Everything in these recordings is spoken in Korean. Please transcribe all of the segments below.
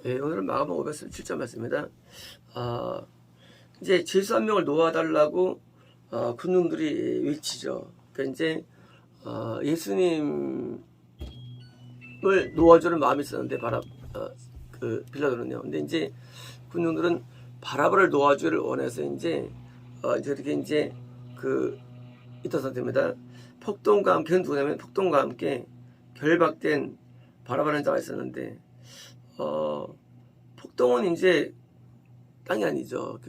예, 오늘은 마가복음 537장 말씀입니다. 이제 죄수 한 명을 놓아달라고 군중들이 외치죠. 그러니까 이제 예수님을 놓아주는 마음이 있었는데 빌라도는요. 근데 이제 군중들은 바라바를 놓아주기를 원해서 이제 이렇게 이제 이런 상태입니다. 폭동과 함께 누구냐면 폭동과 함께 결박된 바라바라는 자가 있었는데 폭동은 이제 땅이 아니죠.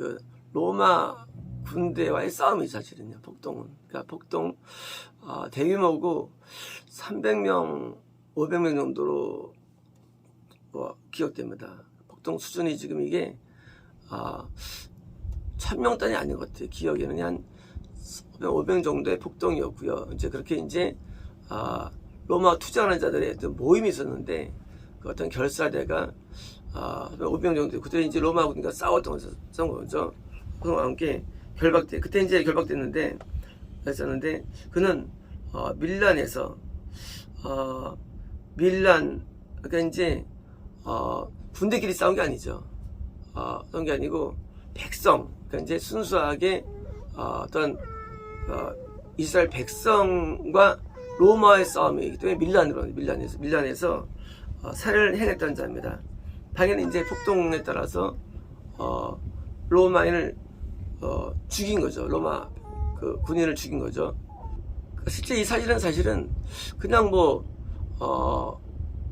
로마 군대와의 싸움이 사실은요. 폭동은. 그러니까 폭동 대규모고 300명, 500명 정도로 기억됩니다. 폭동 수준이 지금 이게 1000명단이 아닌 것 같아요. 기억에는 한 500 정도의 폭동이었고요. 이제 그렇게 이제 로마 투쟁하는 자들의 어떤 모임이 있었는데 그 어떤 결사대가 500명 정도 그때 이제 로마 군과 싸웠던 거죠. 그와 함께 결박돼 그때 이제 결박됐는데 했었는데 그는 밀란에서 그러니까 이제 군대끼리 싸운 게 아니죠. 싸운 게 아니고 백성 그러니까 이제 순수하게 어떤 이스라엘 백성과 로마의 싸움이기 때문에 밀란에서 살해를 행했던 자입니다. 당연히 이제 폭동에 따라서 로마인을 죽인 거죠. 로마 군인을 죽인 거죠. 실제 이 사실은 그냥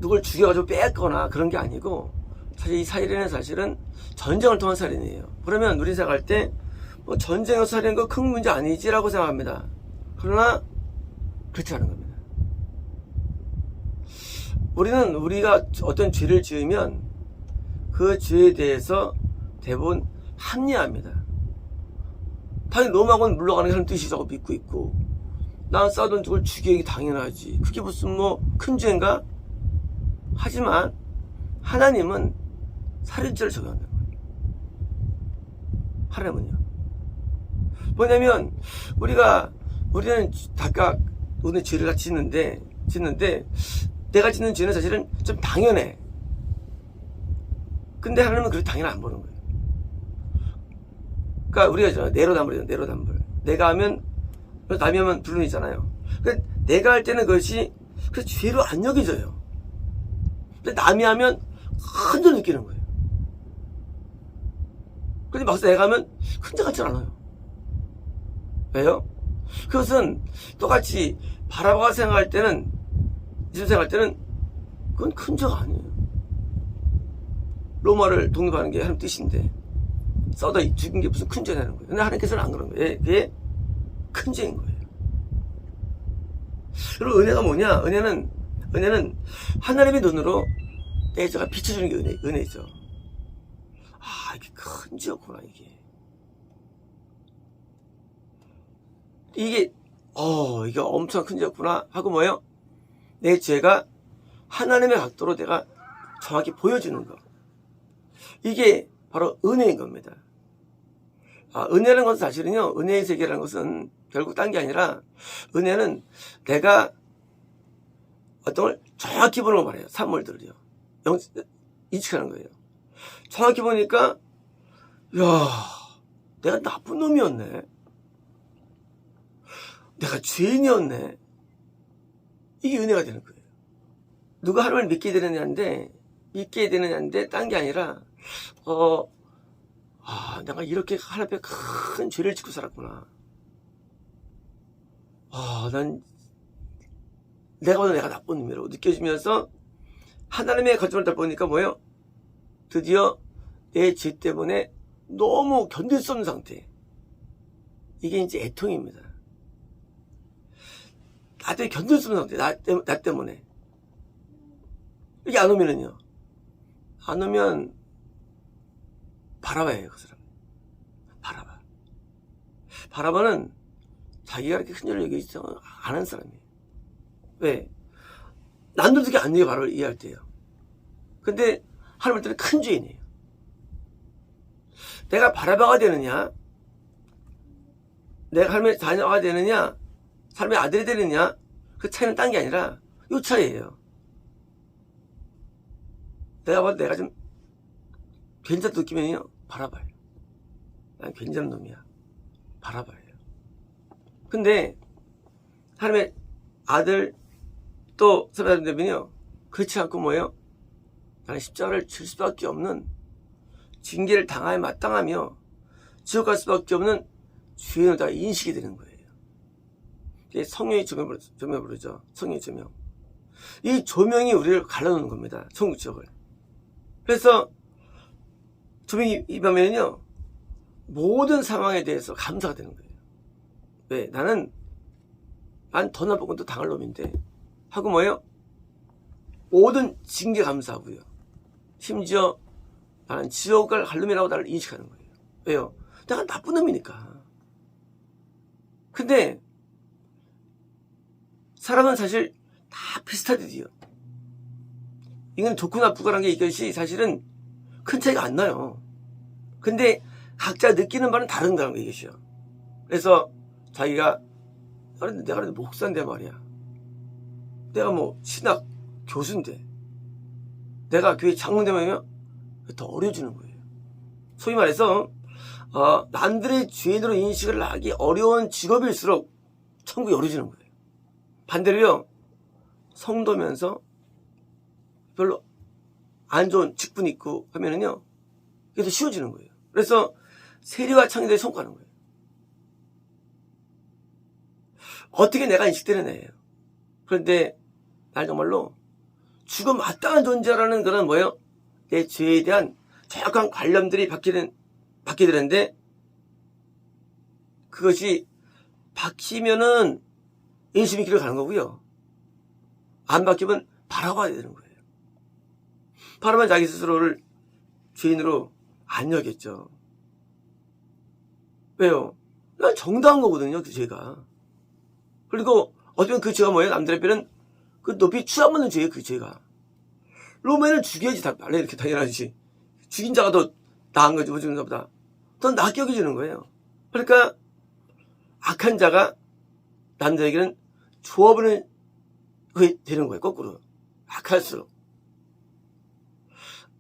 누굴 죽여가지고 뺐거나 그런 게 아니고 사실 이 사실은 전쟁을 통한 살인이에요. 그러면 우리 생각할 때 전쟁에서 살인한 거 큰 문제 아니지라고 생각합니다. 그러나 그렇지 않은 겁니다. 우리가 어떤 죄를 지으면 그 죄에 대해서 대부분 합리화합니다. 당연히 로마군 물러가는 게 하는 뜻이라고 믿고 있고 난 싸우던 누굴 죽이는 게 당연하지. 그게 무슨 큰 죄인가? 하지만 하나님은 살인죄를 적용한다는 거예요. 하나님은요. 뭐냐면 우리는 각각 오늘 죄를 다 짓는데 내가 짓는 죄는 사실은 좀 당연해. 근데 하나님은 그렇게 당연히 안 보는 거예요. 그러니까 우리가 내로남불이죠. 내로남불. 내가 하면 남이 하면 불륜이잖아요. 그러니까 내가 할 때는 그것이 죄로 안 여겨져요. 근데 남이 하면 큰 죄를 느끼는 거예요. 근데 막상 내가 하면 큰 죄 같지 않아요. 왜요? 그것은 똑같이 바라바가 생각할 때는 그건 큰 죄가 아니에요. 로마를 독립하는 게 하나님 뜻인데 싸우다 죽인 게 무슨 큰 죄냐는 거예요. 근데 하나님께서는 안 그런 거예요. 그게 큰 죄인 거예요. 그리고 은혜가 뭐냐? 은혜는 하나님의 눈으로 내 죄가 비춰주는 게 은혜죠. 이게 큰 죄였구나, 이게 엄청 큰 죄였구나 하고 뭐예요? 내 죄가 하나님의 각도로 내가 정확히 보여주는 거. 이게 바로 은혜인 겁니다. 은혜라는 것은 사실은요, 은혜의 세계라는 것은 결국 딴 게 아니라, 은혜는 내가 어떤 걸 정확히 보는 거 말이에요. 산물들을요. 인식하는 거예요. 정확히 보니까, 내가 나쁜 놈이었네. 내가 죄인이었네. 이게 은혜가 되는 거예요. 누가 하나님을 믿게 되느냐인데, 딴 게 아니라, 내가 이렇게 하나님 앞에 큰 죄를 짓고 살았구나. 내가 나쁜 놈이라고 느껴지면서 하나님의 거짓말을 다 보니까 뭐예요? 드디어 내 죄 때문에 너무 견딜 수 없는 상태. 이게 이제 애통입니다. 나 때문에 견딜 수 없는 상태. 나 때문에. 이게 안 오면은요. 안 오면 바라바예요, 그 사람. 바라바는 자기가 이렇게 큰 죄를 여기지 않은 사람이에요. 왜? 남들도 그렇게 안 바로 이해할 때요. 근데 하나님한테는 큰 죄인이에요. 내가 바라바가 되느냐? 내가 하나님의 자녀가 되느냐? 사람의 아들이 되느냐? 그 차이는 딴 게 아니라 이 차이예요. 내가 봐도 내가 좀 괜찮다 느끼면요, 바라봐요. 난 괜찮은 놈이야. 바라봐요. 근데 하나님의 아들 또 선배님 되면요, 그렇지 않고 뭐예요? 나는 십자가를 질 수밖에 없는, 징계를 당하여 마땅하며 지옥 갈 수밖에 없는 죄인을 다 인식이 되는 거예요. 이게 성령의 조명을 부르죠. 성령의 조명. 이 조명이 우리를 갈라놓는 겁니다. 천국 지옥을. 그래서 조명이 임하면요, 모든 상황에 대해서 감사가 되는 거예요. 왜? 난 더 나쁜 것도 당할 놈인데 하고 뭐예요? 모든 징계 감사하고요. 심지어 나는 지옥 갈 놈이라고 나를 인식하는 거예요. 왜요? 내가 나쁜 놈이니까. 근데 사람은 사실 다 비슷하듯이요. 이건 좋고 나쁘고라는 게 이것이 사실은 큰 차이가 안 나요. 근데 각자 느끼는 바는 다른다는 거 이것이요. 그래서 자기가 내가 목사인데 말이야. 내가 뭐 신학 교수인데, 내가 교회 장로되면 더 어려워지는 거예요. 소위 말해서 남들의 죄인으로 인식을 하기 어려운 직업일수록 천국이 어려워지는 거예요. 반대로요, 성도면서 별로 안 좋은 직분 있고 하면은요, 이게 더 쉬워지는 거예요. 그래서 세리와 창녀들이 손가는 거예요. 어떻게 내가 인식되는 애예요. 그런데 날 정말로 죽음 마땅한 존재라는 그런 뭐예요? 내 죄에 대한 정확한 관념들이 바뀌게 되는데, 그것이 바뀌면은 인심이 길을 가는 거고요. 안 바뀌면 바라봐야 되는 거예요. 바라만 자기 스스로를 죄인으로 안 여겼죠. 왜요? 난 정당한 거거든요, 그 죄가. 그리고 어쩌면 그 죄가 뭐예요? 남들의 빼는 그 높이 추앙받는 죄예요, 그 죄가. 로마인을 죽여야지 다 말래, 이렇게 당연하지. 죽인 자가 더 나은 거지, 죽인 자보다. 더 낫게 여겨지는 거예요. 그러니까 악한 자가 남들에게는 좋아보는 그게 되는 거예요, 거꾸로. 악할수록.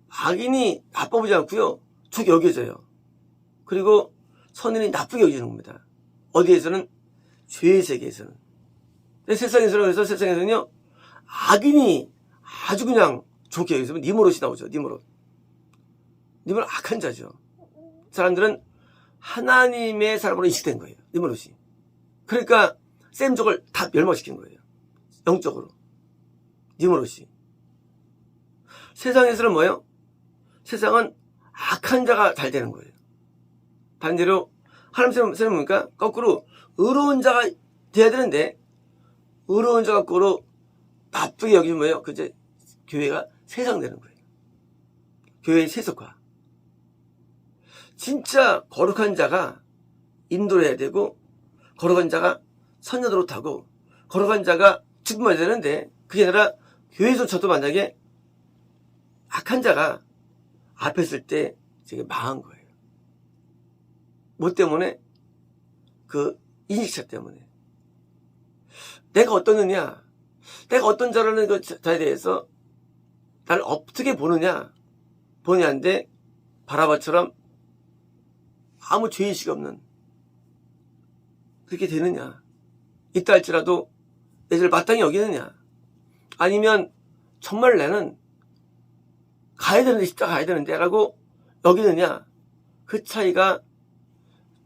악인이 나빠 보지 않고요, 좋게 여겨져요. 그리고 선인이 나쁘게 여겨지는 겁니다. 어디에서는? 죄의 세계에서는. 근데 세상에서는, 그래서 세상에서는요, 악인이 아주 그냥 좋게 여기서는 니모롯이 나오죠. 니모롯 악한 자죠. 사람들은 하나님의 사람으로 인식된 거예요, 니모롯이. 그러니까 셈족을 다 멸망시킨 거예요, 영적으로. 니모롯이. 세상에서는 뭐예요? 세상은 악한 자가 잘 되는 거예요. 반대로 하나님 세상 보니까 거꾸로 의로운 자가 돼야 되는데, 의로운 자가 거꾸로 나쁘게 여기면 뭐예요? 그제 교회가 세상되는 거예요. 교회의 세속화. 진짜 거룩한 자가 인도를 해야 되고, 거룩한 자가 선녀 노릇하고, 거룩한 자가 직분해야 되는데, 그게 아니라 교회조차도 만약에 악한 자가 앞에 있을 때 되게 망한 거예요. 뭐 때문에? 그 인식차 때문에. 내가 어떠느냐, 내가 어떤 자라는 그 자에 대해서 나를 어떻게 보느냐인데, 바라바처럼 아무 죄의식이 없는, 그렇게 되느냐, 있다 할지라도 내 죄를 마땅히 여기느냐, 아니면 정말 나는 가야 되는데, 십자가 가야 되는데 라고 여기느냐, 그 차이가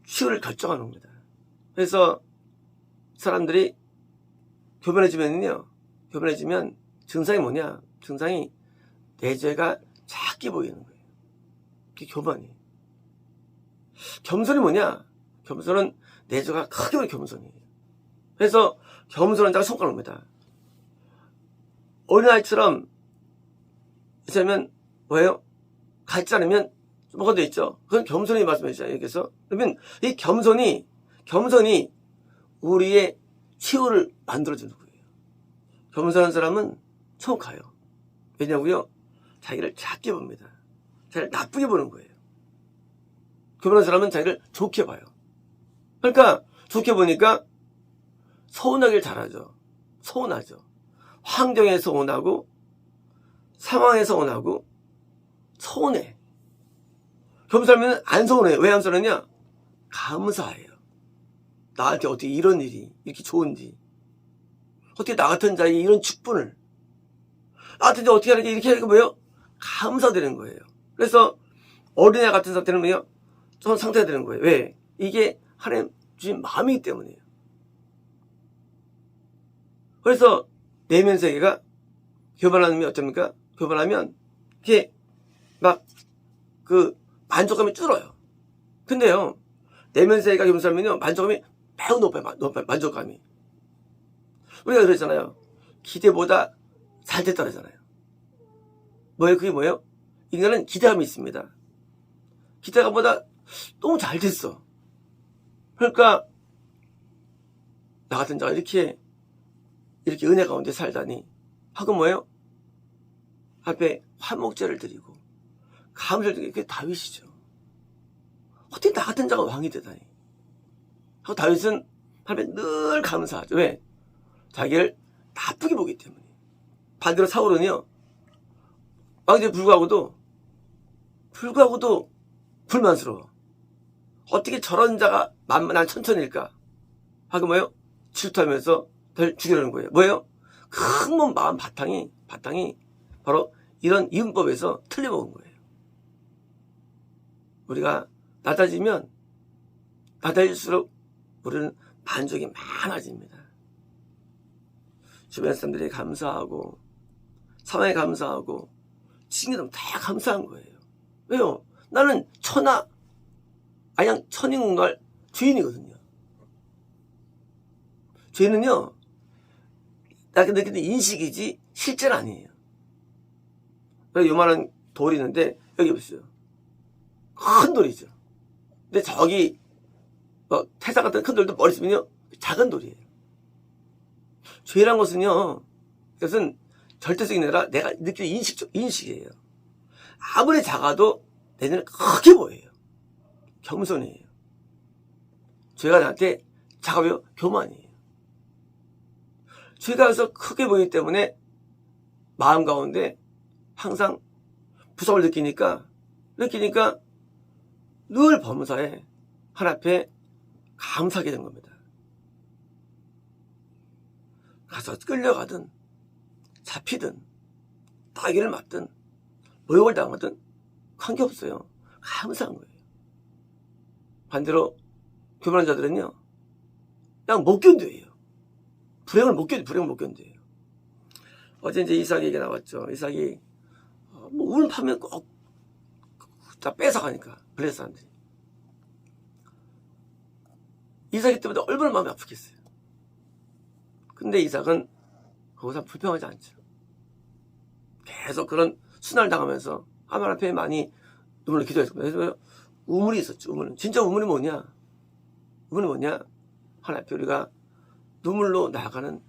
치유를 결정하는 겁니다. 그래서 사람들이 교만해지면 증상이 뭐냐? 증상이 내 죄가 작게 보이는 거예요. 그게 교만이에요. 겸손이 뭐냐? 겸손은 내 죄가 크게 보이는 겸손이에요. 그래서 겸손한 자가 성과를 옵니다. 어린아이처럼 있으면 뭐예요? 갖지 않으면 뭐가 돼 있죠? 그건 겸손이 말씀해주잖아요, 여기서. 그러면 이 겸손이 우리의 치유를 만들어주는 거예요. 겸손한 사람은 천국 가요. 왜냐고요? 자기를 작게 봅니다. 자기를 나쁘게 보는 거예요. 교만한 사람은 자기를 좋게 봐요. 그러니까 좋게 보니까 서운하길 잘하죠. 서운하죠. 환경에 서운하고, 상황에 서운하고, 서운해. 겸손하면 안 서운해요. 왜 안 서운하냐? 감사해요. 나한테 어떻게 이런 일이 이렇게 좋은지, 어떻게 나 같은 자에게 이런 축분을, 나한테 어떻게 하는 게 이렇게 하는 게 뭐예요? 감사되는 거예요. 그래서 어린애 같은 상태는 뭐예요? 좀 상태가 되는 거예요. 왜? 이게 하나님 주신 마음이기 때문이에요. 그래서 내면 세계가 교만하면 어쩝니까? 교만하면 이게 막 그 만족감이 줄어요. 근데요, 내면 세계가 겸손하면요, 만족감이 매우 높아요. 만족감이. 우리가 그랬잖아요. 기대보다 잘 됐다 그러잖아요. 뭐예요? 그게 뭐예요? 인간은 기대감이 있습니다. 기대감보다 너무 잘 됐어. 그러니까 나 같은 자가 이렇게 은혜 가운데 살다니 하고 뭐예요? 앞에 화목제를 드리고 감사를 드리고, 그게 다윗이죠. 어떻게 나 같은 자가 왕이 되다니. 하고 다윗은 하나님께 늘 감사하죠. 왜? 자기를 나쁘게 보기 때문에. 반대로 사울은요, 왕인데 불구하고도 불만스러워. 어떻게 저런 자가 만만한 천천일까? 하고 뭐예요? 질투하면서 죽이려는 거예요. 뭐예요? 큰 몸 마음 바탕이 바로 이런 이음법에서 틀려먹은 거예요. 우리가 낮아질수록 우리는 만족이 많아집니다. 주변 사람들이 감사하고, 상황에 감사하고, 친구들은 다 감사한 거예요. 왜요? 나는 천인국노할 죄인이거든요. 죄는요, 나게 느끼는 인식이지 실제는 아니에요. 요만한 돌이 있는데 여기 보세요. 큰 돌이죠. 근데 저기 태산 같은 큰 돌도 머리 쓰면요, 작은 돌이에요. 죄란 것은요, 이것은 절대적인 아니라 내가 느끼는 인식이에요. 아무리 작아도 내 눈에 크게 보여요. 겸손이에요. 죄가 나한테 작아요? 교만이에요. 죄가 그래서 크게 보이기 때문에 마음 가운데 항상 부담을 느끼니까 늘 범사에 하나님 앞에 감사하게 된 겁니다. 가서 끌려가든 잡히든 따귀를 맞든 모욕을 당하든 관계없어요. 감사한 거예요. 반대로 교만한 자들은요, 그냥 못 견뎌요. 불행을 못 견뎌요. 어제 이제 이삭 얘기 나왔죠. 이삭이 울 파면 꼭 다 뺏어가니까, 블레셋 사람들이. 이삭이 때문에 얼마나 마음이 아프겠어요. 근데 이삭은 거기서 불평하지 않죠. 계속 그런 순환을 당하면서 하나님 앞에 많이 눈물로 기도했습니다. 그래서 우물이 있었죠. 진짜 우물이 뭐냐? 하나님 앞에 우리가 눈물로 나아가는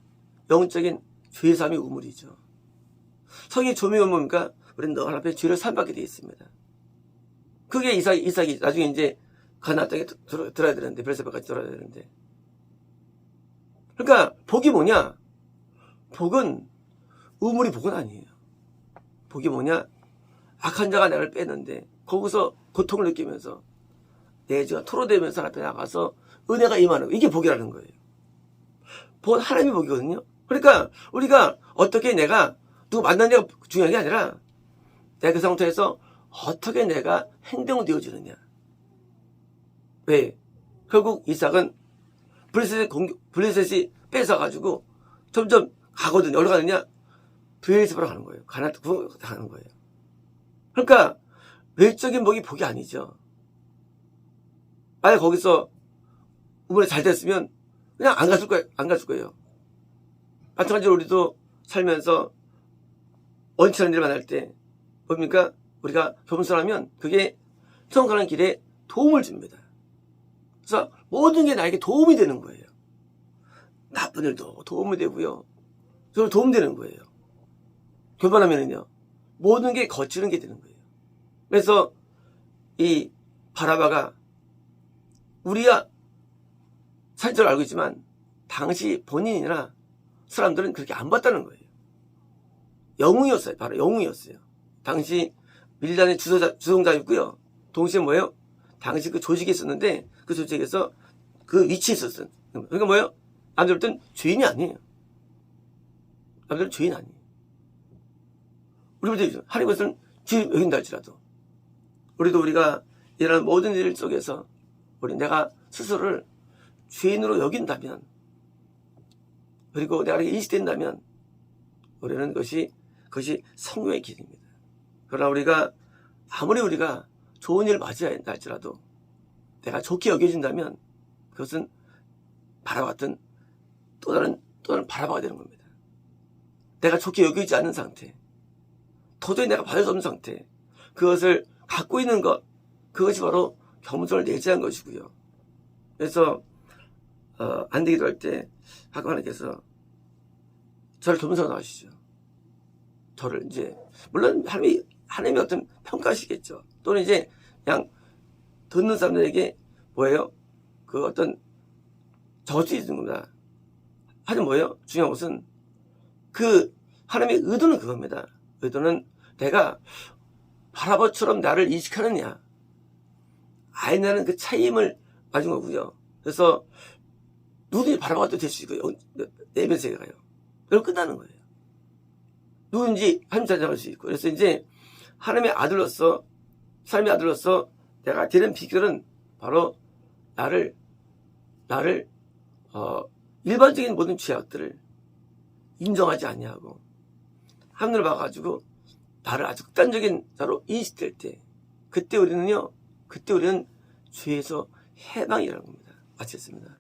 영적인 죄사함이 우물이죠. 성의 조명은 뭡니까? 우리는 너 하나님 앞에 죄를 사함받게 되어 있습니다. 그게 이삭이 나중에 이제 가나안 땅에 들어야 되는데, 베르세바까지 들어야 되는데. 그러니까 복이 뭐냐? 우물이 복은 아니에요. 복이 뭐냐? 악한 자가 나를 뺐는데 거기서 고통을 느끼면서 내 죄가 토로되면서 하나님 앞에 나가서 은혜가 임하는 거, 이게 복이라는 거예요. 복은 하나님의 복이거든요. 그러니까 우리가 어떻게 내가 누구 만나느냐가 중요한 게 아니라 내가 그 상태에서 어떻게 내가 행동되어지느냐. 왜? 결국 이삭은 블레셋이 뺏어가지고 점점 가거든요. 어디로 가느냐? 브엘세바로 가는 거예요. 가나안 가는 거예요. 그러니까 외적인 복이 아니죠. 만약 거기서 우물에 잘 됐으면 그냥 안 갔을 거예요. 마찬가지로 우리도 살면서 원치 않은 일을 만날 때 뭡니까? 우리가 겸손하면 그게 천국 가는 길에 도움을 줍니다. 그래서 모든 게 나에게 도움이 되는 거예요. 나쁜 일도 도움이 되고요. 저는 도움되는 거예요. 교만하면은요, 모든 게 거치는 게 되는 거예요. 그래서 이 바라바가 우리야 살줄 알고 있지만 당시 본인이나 사람들은 그렇게 안 봤다는 거예요. 영웅이었어요. 바로 영웅이었어요. 당시 밀단의 주동자였고요. 동시에 뭐예요? 당시 그 조직에 있었는데 그 조직에서 그 위치에 있었어요. 그러니까 뭐예요? 남들은 죄인이 아니에요. 남들은 죄인 아니에요. 우리부터 하나님은 죄 여긴다 할지라도 우리도 우리가 이런 모든 일 속에서 내가 스스로를 죄인으로 여긴다면 그리고 내가 이렇게 인식된다면 우리는 그것이 성령의 길입니다. 그러나 우리가 아무리 우리가 좋은 일을 맞이해야 한다 할지라도 내가 좋게 여겨진다면 그것은 바라봤던 또 다른 바라봐야 되는 겁니다. 내가 좋게 여기지 않는 상태, 도저히 내가 받을 수 없는 상태, 그것을 갖고 있는 것, 그것이 바로 겸손을 내재한 것이고요. 그래서 안 되기도 할 때 하나님 하나님께서 저를 겸손하게 하시죠. 저를 이제 물론 하나님이 어떤 평가하시겠죠. 또는 이제 그냥 듣는 사람들에게 뭐예요? 그 어떤 저주해 주는 겁니다. 하지만 뭐예요? 중요한 것은 그 하나님의 의도는 그겁니다. 의도는 내가 바라보처럼 나를 인식하느냐 아니냐는 그 차이임을 가진 거고요. 그래서 누구든지 바라봐도 될 수 있고요. 내면 세계가요. 그리고 끝나는 거예요. 누군지 하나님 찾아갈 수 있고. 그래서 이제 하나님의 아들로서 삶의 아들로서 내가 되는 비결은 바로 나를 일반적인 모든 죄악들을 인정하지 아니하고 하늘을 봐가지고 나를 아주 극단적인 자로 인식될 때 그때 우리는 죄에서 해방이라는 겁니다. 마치겠습니다.